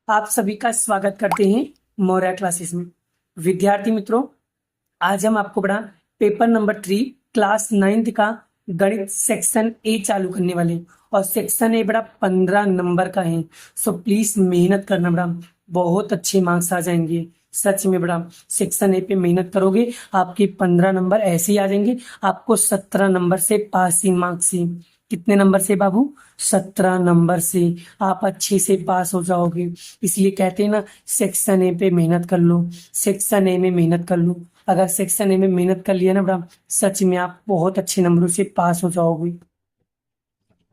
आप सभी का स्वागत करते हैं मौर्य क्लासेस में। विद्यार्थी मित्रों, आज हम आपको पढ़ा पेपर नंबर 3 क्लास 9th का गणित सेक्शन ए चालू करने वाले हैं। और सेक्शन ए बड़ा 15 नंबर का है। सो प्लीज मेहनत करना बड़ा, बहुत अच्छे मार्क्स आ जाएंगे। सच में बड़ा, सेक्शन ए पे मेहनत करोगे आपके 15 नंबर ऐसे ही आ जाएंगे। आपको 17 नंबर से पासिंग मार्क्स से, कितने नंबर से बाबू? 17 नंबर से आप अच्छे से पास हो जाओगे। इसलिए कहते हैं ना, सेक्शन ए पे मेहनत कर लो, सेक्शन ए में मेहनत कर लो। अगर सेक्शन ए में मेहनत कर लिया ना बड़ा, सच में आप बहुत अच्छे नंबरों से पास हो जाओगे।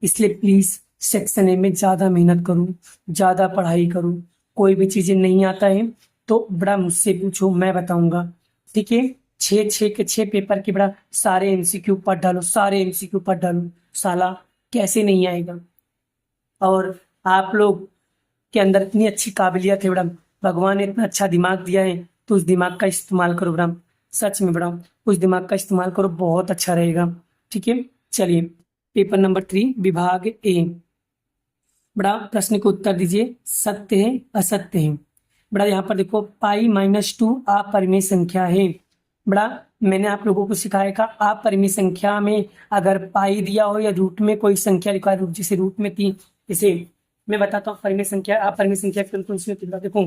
इसलिए प्लीज सेक्शन ए में ज्यादा मेहनत करो, ज्यादा पढ़ाई करो। कोई भी चीजें नहीं आता है तो बड़ा मुझसे पूछो, मैं बताऊंगा। ठीक है, छः छः के छः पेपर के बड़ा सारे एमसीक्यू पढ़ डालो, सारे एमसीक्यू पढ़ डालो। साला कैसे नहीं आएगा? और आप लोग के अंदर इतनी अच्छी काबिलियत है बड़ा, भगवान ने इतना अच्छा दिमाग दिया है, तो उस दिमाग का इस्तेमाल करो बड़ा। सच में बड़ा, उस दिमाग का इस्तेमाल करो, बहुत अच्छा रहेगा। ठीक है, चलिए पेपर नंबर 3 विभाग ए। बड़ा प्रश्न को उत्तर दीजिए, सत्य है असत्य है। बड़ा यहाँ पर देखो, पाई-2 अपरिमेय संख्या है। बड़ा मैंने आप लोगों को सिखाया था, अपरिमेय संख्या में अगर पाई दिया हो या रूट में कोई संख्या लिखा है, जैसे रूट में 3, जैसे मैं बताता हूँ परिमेय संख्या, अपरिमेय संख्या कौन कौन सी होती है देखो।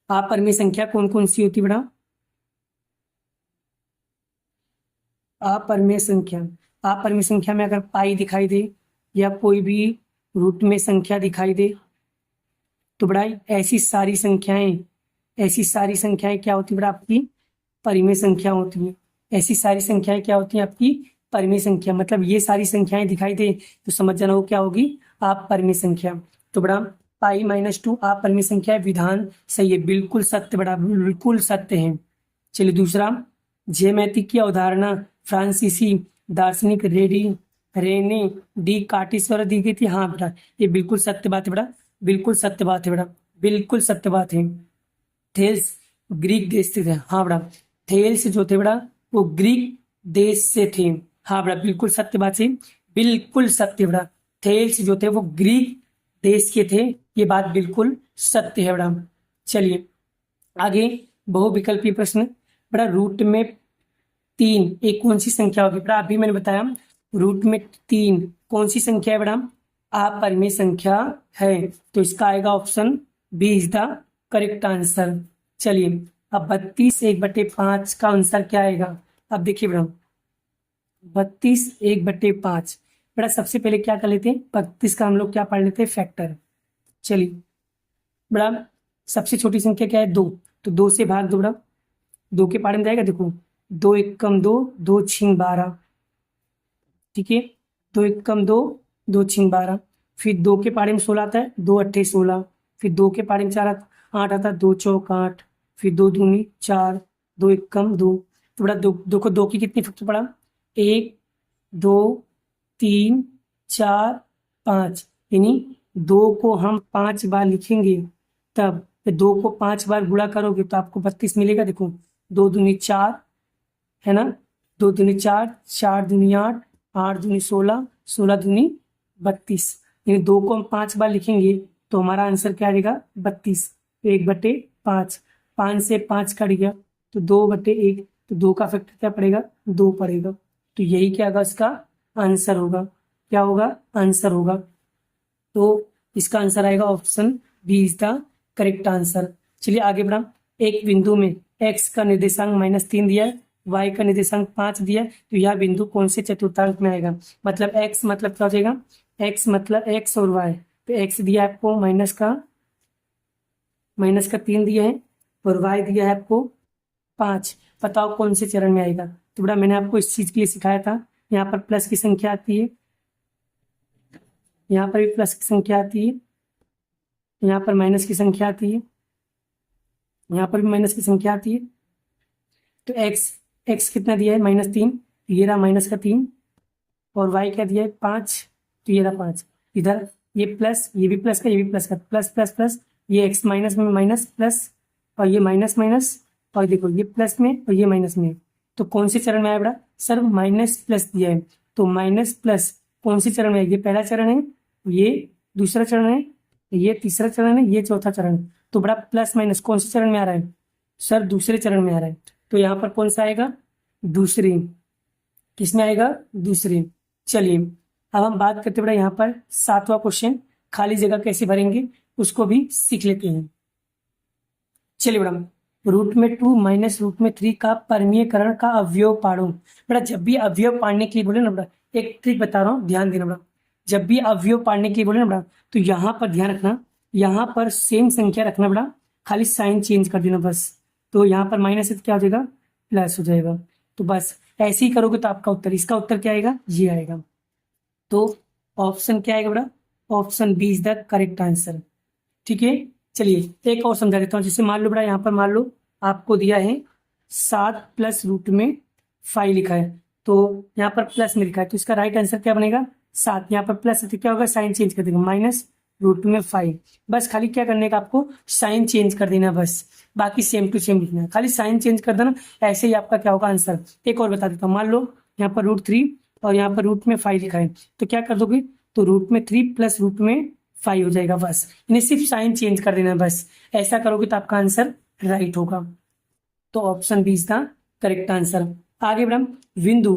अपरिमेय संख्या कौन कौन सी होती है बड़ा? अपरिमेय संख्या, अपरिमेय संख्या में अगर पाई दिखाई दे या कोई भी रूट में संख्या दिखाई दे तो बड़ा ऐसी सारी संख्याएं क्या होती है बड़ा? आपकी परिमेय संख्या होती है। ऐसी सारी संख्याएं क्या होती हैं? आपकी परिमेय संख्या। मतलब ये सारी संख्याएं दिखाई दे तो समझ जाना वो क्या होगी? आप परिमेय संख्या। तो बड़ा पाई-2 आप परिमेय संख्या है, विधान सही है, बिल्कुल सत्य बड़ा, बिल्कुल सत्य है। चलिए दूसरा, ज्यामिति की अवधारणा फ्रांसीसी दार्शनिक रेने डी कार्टेस द्वारा दी गई थी। हाँ बेटा, ये बिल्कुल सत्य बात है बेटा, बिल्कुल सत्य बात है बेटा, बिल्कुल सत्य बात है। थेल्स ग्रीक देश से थे। हाँ बेटा, थेल्स जो थे बेटा वो ग्रीक देश से थे। हाँ बेटा, बिल्कुल सत्य बात है, बिल्कुल सत्य बेटा। थेल्स जो थे वो ग्रीक देश के थे, ये बात बिल्कुल सत्य है बेटा। चलिए आगे, बहुविकल्पीय प्रश्न। बेटा रूट में 3 एक कौन सी संख्या होगी? बेटा अभी मैंने बताया, रूट में 3 कौन सी संख्या है बेटा? अपरिमेय संख्या है। तो इसका आएगा option B is the correct answer. चलिए अब 32 1/5 का आंसर क्या आएगा? अब देखिए बेटा, 32 1/5। बेटा सबसे पहले क्या कर लेते हैं, 32 का हम लोग क्या पढ़ लेते हैं? फैक्टर। चलिए बेटा, सबसे छोटी संख्या क्या है? 2, तो 2 से भाग दो बेटा, 2 के पारे में जाएगा। देखो 2 एकम 2, 2 छिंग 12। ठीक है, 2 एकम 2, 2 छिंग 12। फिर 2 के पारे में 16 आता है, 2 अट्ठे 16। फिर 2 के पारे में 4 8 आता है, 2 चौक 8। फिर 2 दूनी 4, 2 एकम 2। तो बड़ा देखो 2 की कितनी फैक्टर पड़ा? 1 2 3 4 5। यानी 2 को हम 5 बार लिखेंगे, तब 2 को 5 बार गुणा करोगे तो आपको 32 मिलेगा। देखो 2 दूनी 4 है ना, 2 दूनी 4, 4 दूनी 8, 8 दूनी 16, 16 दूनी 32। यानी 2 को हम 5 बार लिखेंगे तो हमारा आंसर क्या आएगा? 32। 1/5, 5 से 5 कट गया तो 2/1, तो 2 का फैक्टर क्या पड़ेगा? 2 पड़ेगा। तो यही क्या होगा? इसका आंसर होगा। क्या होगा? आंसर होगा। तो इसका आंसर आएगा option B is the correct answer. चलिए आगे बढ़ा, एक बिंदु में x का निर्देशांक -3 दिया है, y का निर्देशांक 5 दिया है, तो यह बिंदु कौन से चतुर्थांश में आएगा? मतलब x मतलब क्या हो जाएगा? x मतलब x और y। तो x दिया है आपको -3 दिया है और y दिया है आपको 5। बताओ कौन से चरण में आएगा? तो बड़ा मैंने आपको इस चीज के लिए सिखाया था, यहाँ पर प्लस की संख्या आती है, यहाँ पर भी प्लस की संख्या आती है, यहाँ पर माइनस की संख्या आती है, यहाँ पर भी माइनस की संख्या आती है। तो x कितना दिया है? -3, ये रहा -3। और y क्या दिया है? 5, तो ये रहा 5। इधर ये प्लस, ये भी प्लस का, ये भी प्लस का, प्लस प्लस प्लस, ये x माइनस में माइनस प्लस, और ये माइनस माइनस, और देखो ये प्लस में और ये माइनस में। तो कौन से चरण में आया बेटा? सर माइनस प्लस दिया है, तो माइनस प्लस कौन से चरण में है? ये पहला चरण है, ये दूसरा चरण है, ये तीसरा चरण है, ये चौथा चरण। तो बड़ा प्लस माइनस कौन से चरण में आ रहा है सर? दूसरे चरण में आ रहा है। तो यहाँ पर कौन सा आएगा? दूसरे। किसमें आएगा? दूसरे। चलिए अब हम बात करते बड़ा यहाँ पर 7वां क्वेश्चन, खाली जगह कैसे भरेंगे उसको भी सीख लेते हैं। चलिए बड़ा, √2 माइनस √3 का परमीयकरण का अवयव पाड़ो। बड़ा जब भी अवयव पाड़ने के लिए बोले ना बड़ा, एक ट्रिक बता रहा हूँ, ध्यान देना बड़ा। जब भी अवयव पाड़ने के लिए बोले ना बड़ा, तो यहाँ पर ध्यान रखना, यहाँ पर सेम संख्या रखना बड़ा, खाली साइन चेंज कर देना बस। तो यहाँ पर माइनस है तो क्या हो जाएगा? प्लस हो जाएगा। तो बस ऐसे ही करोगे तो आपका उत्तर, इसका उत्तर क्या आएगा? ये आएगा। तो ऑप्शन क्या आएगा बड़ा? Option B is the correct answer. ठीक है। चलिए एक और समझा देता हूँ। जैसे मान लो बड़ा, यहाँ पर मान लो आपको दिया है 7 प्लस √5 लिखा है, तो यहाँ पर प्लस में लिखा है, तो इसका राइट आंसर क्या बनेगा? 7। यहाँ पर प्लस है तो क्या होगा? साइन चेंज कर देगा, माइनस √5। बस खाली क्या करने का आपको? साइन चेंज कर देना बस, बाकी सेम टू सेम लिखना है, खाली साइन चेंज कर देना, ऐसे ही आपका क्या होगा आंसर। एक और बता देता हूँ, मान लो यहाँ पर √3 और यहाँ पर √5 लिखा है, तो क्या कर दोगे? तो √3 प्लस √5 हो जाएगा। बस इन्हें सिर्फ साइन चेंज कर देना है बस, ऐसा करोगे तो आपका आंसर राइट होगा। तो option B is the correct answer. आगे बढ़ा, बिंदु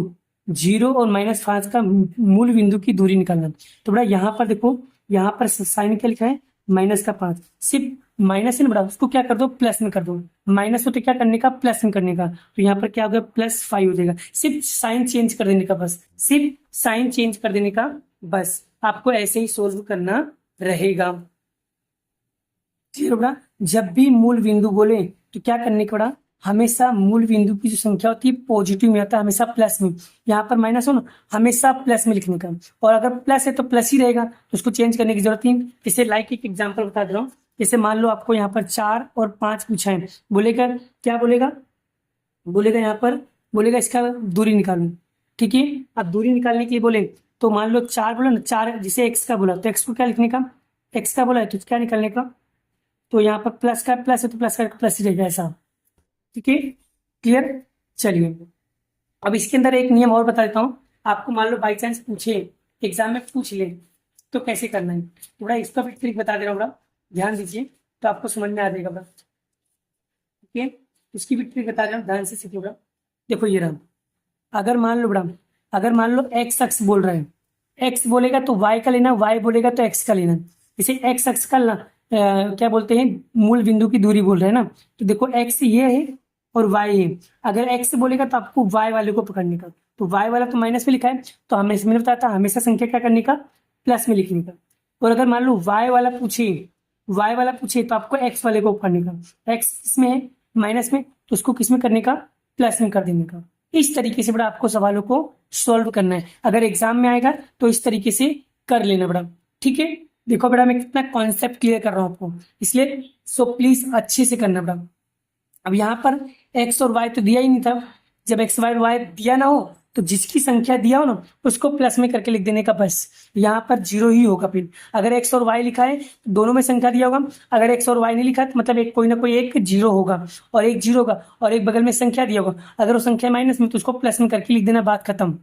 0 और -5 का मूल बिंदु की दूरी निकालना। तो बड़ा यहाँ पर देखो, यहाँ पर साइन क्या लिखा है? -5। सिर्फ माइनस है ना बड़ा, उसको क्या कर दो? प्लस में कर दो। माइनस होते क्या करने का? प्लस में करने का। तो यहाँ पर क्या हो गया? +5 हो जाएगा। सिर्फ साइन चेंज कर देने का बस, सिर्फ साइन चेंज कर देने का बस, आपको ऐसे ही सोल्व करना रहेगा। बड़ा जब भी मूल बिंदु बोले तो क्या करने का बड़ा? हमेशा मूल बिंदु की जो संख्या होती है पॉजिटिव में आता है, हमेशा प्लस में। यहाँ पर माइनस हो ना, हमेशा प्लस में लिखने का, और अगर प्लस है तो प्लस ही रहेगा, तो उसको चेंज करने की जरूरत नहीं। जैसे लाइक एक एग्जांपल बता दे रहा हूँ। जैसे मान लो आपको यहाँ पर 4 और 5 पूछा है, बोलेगा क्या? बोलेगा यहाँ पर बोलेगा इसका दूरी निकालो। ठीक है। अब दूरी निकालने के लिए बोले तो मान लो 4 बोला ना, 4 जिसे x का बोला तो x को क्या लिखने का? x का बोला है तो क्या निकालने का? तो यहाँ पर प्लस का प्लस है तो प्लस का प्लस ही रहेगा, ऐसा। ठीक है, क्लियर। चलिए अब इसके अंदर एक नियम और बता देता हूँ आपको। मान लो बाई चांस पूछे, एग्जाम में पूछ ले, तो कैसे करना है। थोड़ा इसका भी ट्रिक बता दे रहा हूँ बड़ा, ध्यान दीजिए तो आपको समझ में आ जाएगा बड़ा। ठीक है, इसकी भी ट्रिक बता रहा हूँ, ध्यान से सीखिए बड़ा। देखो ये रहा, अगर मान लो बड़ा, अगर मान लो एक्स अक्ष बोल रहा है, एक्स बोलेगा तो वाई का लेना, वाई बोलेगा तो एक्स का लेना। इसे एक्स अक्ष का क्या बोलते हैं? मूल बिंदु की दूरी बोल रहे हैं ना। तो देखो एक्स ये है और वाई है, अगर एक्स बोलेगा तो आपको वाई वाले को पकड़ने का। तो वाई वाला तो माइनस में लिखा है, तो हमें इसमें बताया था हमेशा संख्या क्या करने का? प्लस में लिखने का। और अगर मान लो वाई वाला पूछे, वाई वाला पूछे तो आपको एक्स वाले को पकड़ने का। एक्स किसमें है? माइनस में, तो उसको किसमें करने का? प्लस में कर देने का। इस तरीके से बड़ा आपको सवालों को सॉल्व करना है, अगर एग्जाम में आएगा तो इस तरीके से कर लेना बड़ा। ठीक है, देखो बड़ा मैं कितना कॉन्सेप्ट क्लियर कर रहा हूँ आपको, इसलिए सो प्लीज अच्छे से करना बड़ा। अब यहाँ पर एक्स और वाई तो दिया ही नहीं था, जब एक्स वाई वाई दिया ना हो तो जिसकी संख्या दिया हो ना उसको प्लस में करके लिख देने का बस। यहाँ पर 0 ही होगा फिर, अगर एक्स और वाई लिखा है तो दोनों में संख्या दिया होगा, अगर एक्स और वाई नहीं लिखा तो मतलब एक कोई ना कोई एक 0 होगा और एक 0 होगा और एक बगल में संख्या दिया होगा, अगर वो संख्या माइनस में तो उसको प्लस में करके लिख देना, बात खत्म।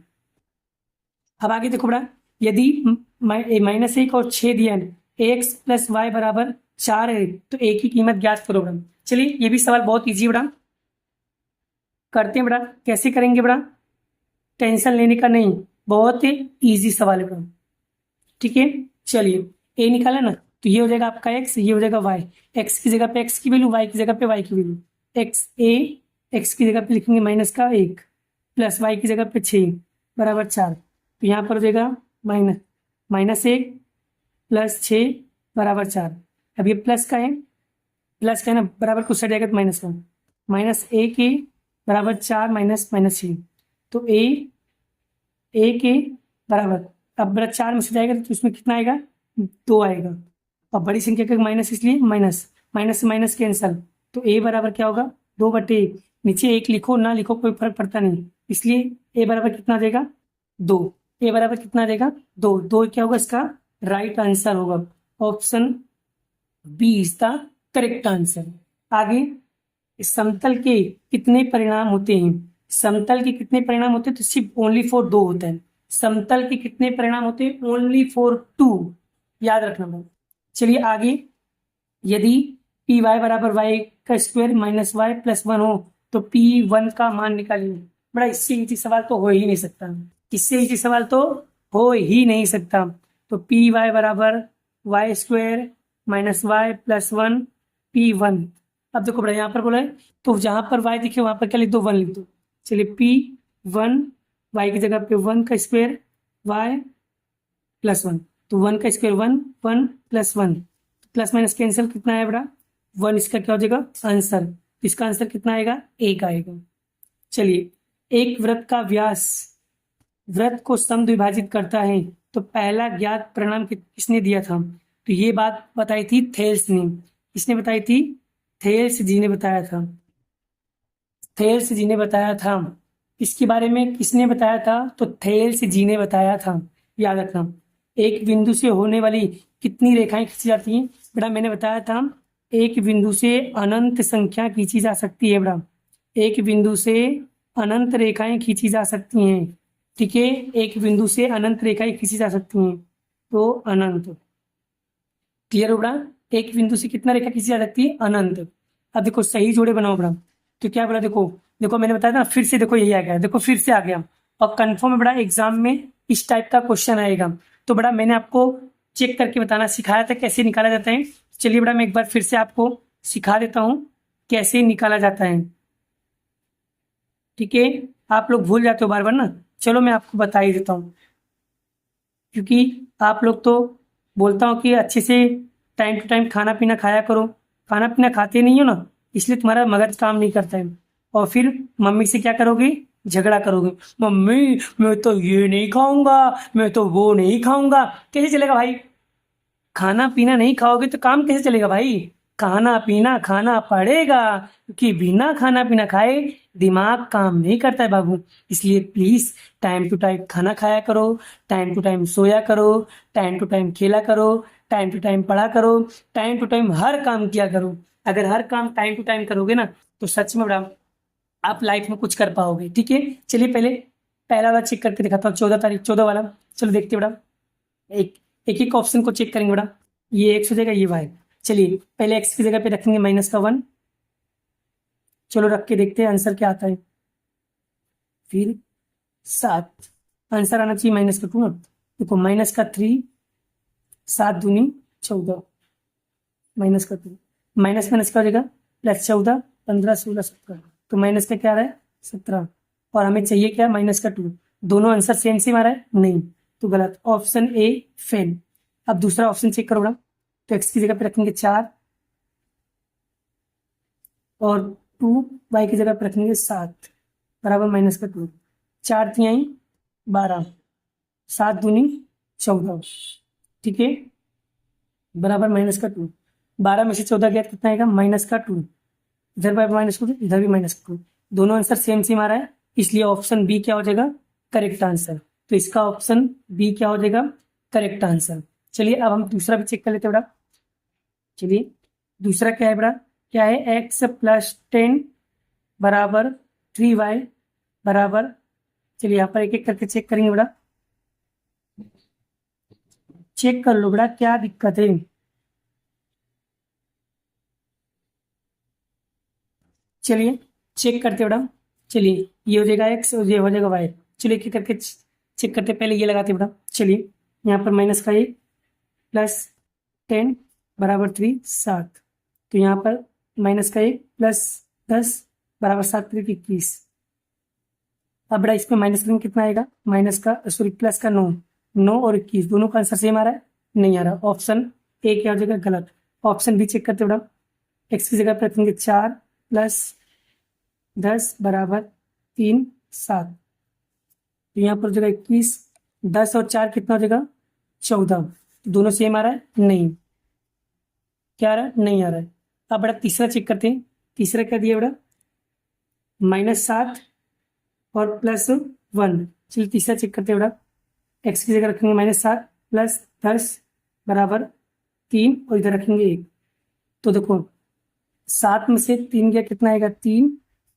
अब आगे देखो बड़ा, यदि -1 और 6 दिया है, एक्स प्लस वाई बराबर 4 है, तो एक की कीमत ज्ञात करो बड़ा। चलिए ये भी सवाल बहुत इजी बड़ा, करते हैं बड़ा। कैसे करेंगे बड़ा? टेंशन लेने का नहीं, बहुत ही इजी सवाल है बड़ा। ठीक है, चलिए ए निकाला ना, तो ये हो जाएगा आपका एक्स, ये हो जाएगा वाई। एक्स की जगह पे एक्स की वैल्यू, वाई की जगह पे वाई की वैल्यू। एक्स ए, एक्स की जगह पे लिखेंगे -1 प्लस वाई की जगह पे 6 बराबर 4। तो यहाँ पर हो जाएगा -1 प्लस 6 बराबर 4। अब ये प्लस का है, प्लस का है ना, बराबर कुछ सट जाएगा तो माइनस का। -1 बराबर 4 -6, तो ए के बराबर, अब बड़ा 4 में से जाएगा तो उसमें कितना आएगा? 2 आएगा। और बड़ी संख्या का माइनस, इसलिए माइनस, माइनस से माइनस कैंसल, तो ए बराबर क्या होगा? 2/1। नीचे 1 लिखो ना लिखो कोई फर्क पड़ता नहीं, इसलिए ए बराबर कितना आ जाएगा? 2। ए बराबर कितना आ जाएगा? 2। 2 क्या होगा इसका राइट आंसर होगा, option B is the correct answer. आगे, समतल के कितने परिणाम होते हैं? समतल के कितने परिणाम होते हैं? तो सिर्फ ओनली फॉर 2 होता है। समतल के कितने परिणाम होते हैं? ओनली फॉर 2, याद रखना भाई। चलिए आगे, यदि पी वाई बराबर वाई का square minus Y plus one हो तो पी वन का मान निकालिए। बड़ा इससे ईजी सवाल तो हो ही नहीं सकता, इससे ईजी सवाल तो हो ही नहीं सकता। तो पी वाई बराबर Y square minus Y plus one P one. अब देखो बड़ा यहाँ पर बोला है तो जहाँ पर वाई दिखे वहाँ पर क्या लिख दो, वन लिख दो। चलिए पी वन, वाई की जगह पे वन का स्क्वायर वाई प्लस वन, तो वन का square one, one plus one, plus minus cancel, कितना है बड़ा वन, इसका क्या हो जाएगा आंसर। इसका आंसर कितना आएगा, एक आएगा। चलिए, एक वृत्त का व्यास वृत्त को समद्विभाजित करता है तो पहला ज्ञात परिणाम किसने दिया था, तो ये बात बताई थी थेल्स ने। किसने बताई थी, थेल्स जी ने बताया था। थेल्स जी ने बताया था। इसके बारे में किसने बताया था, तो थेल्स जी ने बताया था। याद रखना, एक बिंदु से होने वाली कितनी रेखाएं खींची जाती हैं, बेटा मैंने बताया था एक बिंदु से अनंत संख्या खींची जा सकती है। बेटा एक बिंदु से अनंत रेखाएं खींची जा सकती हैं, ठीक है, एक बिंदु से अनंत रेखाएं खींची जा सकती हैं, तो अनंत। क्लियर हो बेटा, एक बिंदु से कितना रेखा खींची जा सकती है, अनंत। अब देखो सही जोड़े बनाओ बेटा, तो क्या बोला, देखो देखो मैंने बताया था फिर से, देखो यही आ गया, देखो फिर से आ गया और कंफर्म है बड़ा एग्जाम में इस टाइप का क्वेश्चन आएगा। तो बड़ा मैंने आपको चेक करके बताना सिखाया था कैसे निकाला जाता है। चलिए बड़ा मैं एक बार फिर से आपको सिखा देता हूँ कैसे निकाला जाता है, ठीक है। आप लोग भूल जाते हो बार बार ना, चलो मैं आपको बता ही देता हूँ, क्योंकि आप लोग तो बोलता हूँ कि अच्छे से टाइम टू टाइम खाना पीना खाया करो, खाना पीना खाते नहीं हो ना, इसलिए तुम्हारा मगज काम नहीं करता है। और फिर मम्मी से क्या करोगे, झगड़ा करोगे, मम्मी मैं तो ये नहीं खाऊंगा, मैं तो वो नहीं खाऊंगा। कैसे चलेगा भाई, खाना पीना नहीं खाओगे तो काम कैसे चलेगा भाई, खाना पीना खाना पड़ेगा, क्योंकि बिना खाना पीना खाए दिमाग काम नहीं करता है बाबू। इसलिए प्लीज टाइम टू टाइम खाना खाया करो, टाइम टू टाइम सोया करो, टाइम टू टाइम खेला करो, टाइम टू टाइम पढ़ा करो, टाइम टू टाइम हर काम किया करो। अगर हर काम टाइम टू टाइम करोगे ना तो सच में बड़ा आप लाइफ में कुछ कर पाओगे, ठीक है। चलिए पहले पहला वाला चेक करके दिखाता हूँ, 14 तारीख 14 वाला। चलो देखते हैं बड़ा, एक एक एक ऑप्शन को चेक करेंगे बड़ा, ये एक्स हो जाएगा, ये वाई। चलिए पहले एक्स की जगह पे रखेंगे माइनस का वन, चलो रख के देखते हैं आंसर क्या आता है। फिर 7, आंसर आना चाहिए माइनस का 2 ना, देखो माइनस का 3, 7 दूनी 14, माइनस का 2, माइनस माइनस क्या हो जाएगा प्लस 14, 15, 16, 17, तो माइनस का क्या आ रहा है 17, और हमें चाहिए क्या माइनस का 2। दोनों आंसर सेम सेम आ रहा है, नहीं तो गलत, ऑप्शन ए फेल। अब दूसरा ऑप्शन चेक करो बड़ा, तो एक्स की जगह पे रखेंगे 4 और 2, वाई की जगह पे रखेंगे 7 बराबर माइनस का 2, 4 तिहाई 12, 7 दूनी 14, ठीक है, बराबर माइनस का 2। 12 में से 14 गया कितना आएगा माइनस का 2, इधर बाय माइनस का 2, इधर भी माइनस का 2, दोनों आंसर सेम सेम आ रहा है, इसलिए ऑप्शन बी क्या हो जाएगा करेक्ट आंसर। तो इसका ऑप्शन बी क्या हो जाएगा करेक्ट आंसर। चलिए अब हम दूसरा भी चेक कर लेते हैं बड़ा, चलिए दूसरा क्या है बड़ा, क्या है एक्स प्लस 10 बराबर 3y बराबर, चलिए यहाँ पर एक एक करके चेक करेंगे बड़ा, चेक कर लो बड़ा क्या दिक्कत है। चलिए चेक करते बड़ा, चलिए ये हो जाएगा एक्स और ये हो जाएगा वाई। चलिए एक एक करके चेक करते, पहले ये लगाते बड़ा, चलिए यहाँ पर माइनस का 1 प्लस 10 बराबर 3 7, तो यहाँ पर माइनस का 1 प्लस 10 बराबर 7 3 21। अब बड़ा इसमें माइनस करेंगे कितना आएगा, माइनस का सॉरी प्लस का 9, 9 और 21 दोनों का आंसर सेम आ रहा है, नहीं आ रहा, ऑप्शन ए क्या हो जाएगा गलत। ऑप्शन बी चेक करते बड़ा, एक्स की जगह पर रखेंगे 4 प्लस 10 बराबर 3 7, तो यहाँ पर हो जाएगा 21, 10 और 4 कितना हो जाएगा 14, दोनों सेम आ रहा है, नहीं क्या आ रहा है, नहीं आ रहा है। अब बड़ा तीसरा चेक करते हैं, तीसरा क्या दिया बड़ा -7 और +1। चलिए तीसरा चेक करते हैं बड़ा, एक्स की जगह रखेंगे -7 प्लस 10 बराबर 3 और इधर रखेंगे 1, तो देखो 7 में से 3 गया कितना आएगा 3,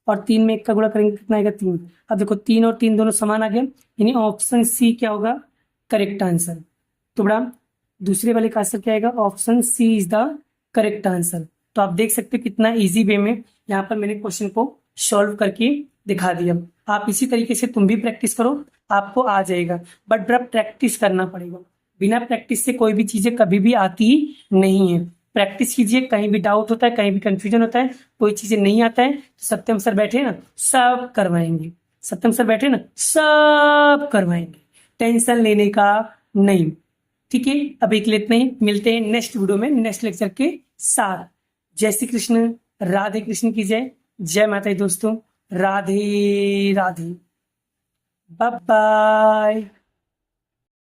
और 3 में 1 का गुणा करेंगे कितना आएगा 3। अब देखो 3 और 3 दोनों समान आ गए, यानी ऑप्शन सी क्या होगा करेक्ट आंसर। तो बड़ा दूसरे वाले का आंसर क्या आएगा, option C is the correct answer. तो आप देख सकते हो कितना इजी वे में यहाँ पर मैंने क्वेश्चन को सॉल्व करके दिखा दिया। आप इसी तरीके से तुम भी प्रैक्टिस करो, आपको आ जाएगा, बट बड़ा प्रैक्टिस करना पड़ेगा। बिना प्रैक्टिस से कोई भी चीजें कभी भी आती नहीं है। प्रैक्टिस कीजिए, कहीं भी डाउट होता है, कहीं भी कंफ्यूजन होता है, कोई चीजें नहीं आता है तो सत्यम सर बैठे ना सब करवाएंगे, सत्यम सर बैठे ना सब करवाएंगे, टेंशन लेने का नहीं। ठीक है, अभी के लिए इतना ही, मिलते हैं नेक्स्ट वीडियो में नेक्स्ट लेक्चर के साथ। जय श्री कृष्ण, राधे कृष्ण की जय, जय माता दी दोस्तों, राधे राधे, बाय बाय।